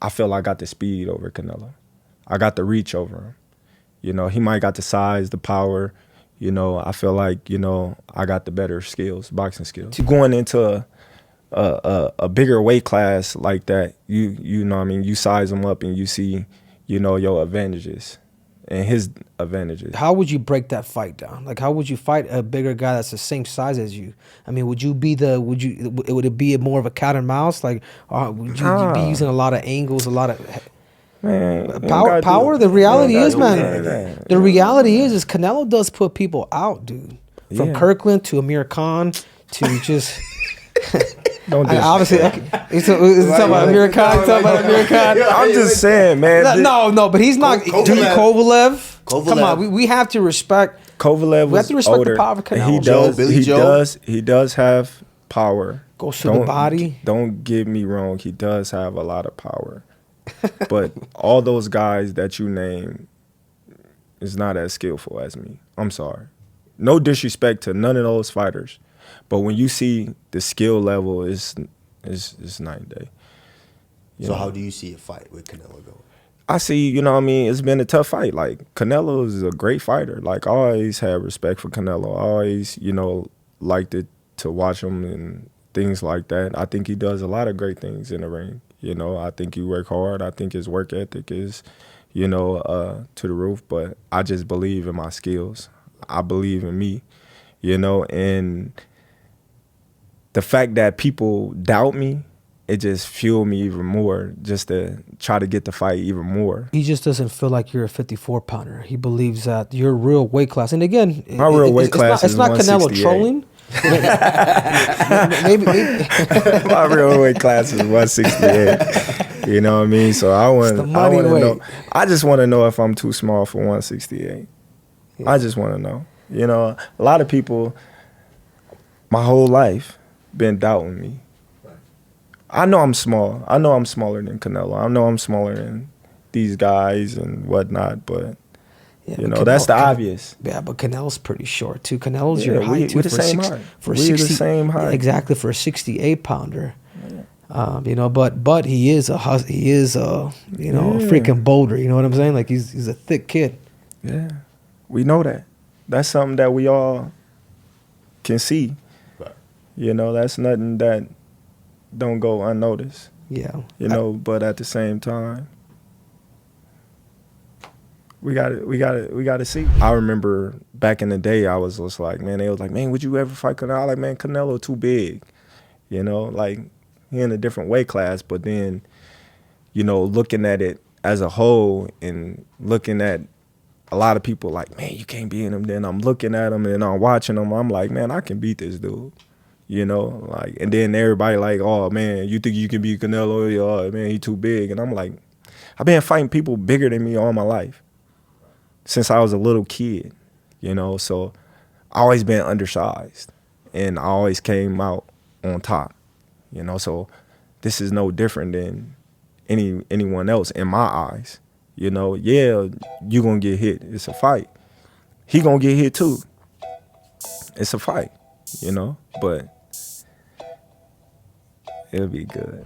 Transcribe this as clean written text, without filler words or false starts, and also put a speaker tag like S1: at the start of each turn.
S1: I feel I got the speed over Canelo. I got the reach over him. You know, he might got the size, the power. You know, I feel like, you know, I got the better skills, boxing skills. Going into a bigger weight class like that, you know what I mean, you size him up and you see, you know, your advantages and his advantages.
S2: How would you break that fight down? Like, how would you fight a bigger guy that's the same size as you? I mean, would it be more of a cat and mouse? Like, would you be using a lot of angles, a lot of...
S1: Man,
S2: power. The reality is, man. The reality is Canelo does put people out, dude. From Kirkland to Amir Khan to just. Obviously, it's talking about Amir Khan.
S1: I'm just saying, man.
S2: No, but he's not. Kovalev. Come on, we have to respect.
S1: Kovalev. We have to respect
S2: the power of Canelo.
S1: He does have power.
S2: Goes to the body.
S1: Don't get me wrong. He does have a lot of power. But all those guys that you name is not as skillful as me. I'm sorry. No disrespect to none of those fighters. But when you see the skill level, it's night and day.
S3: So how do you see a fight with Canelo going?
S1: I see, you know what I mean, it's been a tough fight. Like, Canelo is a great fighter. Like, I always had respect for Canelo. I always, you know, liked it to watch him and things like that. I think he does a lot of great things in the ring. You know, I think he work hard. I think his work ethic is, you know, to the roof. But I just believe in my skills. I believe in me, you know. And the fact that people doubt me, it just fueled me even more just to try to get the fight even more.
S2: He just doesn't feel like you're a 54-pounder. He believes that you're a real weight class. And again,
S1: my real weight class is 168.
S2: It's not Canelo trolling. maybe.
S1: My real weight class is 168. You know what I mean? So I want to know. I just want to know if I'm too small for 168. Yeah. I just want to know. You know, a lot of people, my whole life, been doubting me. I know I'm small. I know I'm smaller than Canelo. I know I'm smaller than these guys and whatnot, but you know, that's the obvious.
S2: Yeah, but Canelo's pretty short too. Canelo's your height too.
S1: We're the same height.
S2: We're
S1: the same height.
S2: Exactly, for a 68-pounder. You know, but he is a you know, a freaking boulder. You know what I'm saying? Like he's a thick kid.
S1: Yeah, we know that. That's something that we all can see. Right. You know, that's nothing that don't go unnoticed.
S2: Yeah.
S1: You know, but at the same time, we got to see. I remember back in the day, I was just like, man, they was like, man, would you ever fight Canelo? I was like, man, Canelo too big. You know, like he in a different weight class. But then, you know, looking at it as a whole and looking at a lot of people like, man, you can't beat him. Then I'm looking at him and I'm watching him. I'm like, man, I can beat this dude. You know, like, and then everybody like, oh man, you think you can beat Canelo? Oh man, he too big. And I'm like, I've been fighting people bigger than me all my life since I was a little kid, you know. So I always been undersized, and I always came out on top, you know. So this is no different than anyone else in my eyes, you know. Yeah, you gonna get hit. It's a fight. He gonna get hit too. It's a fight, you know. But it'll be good.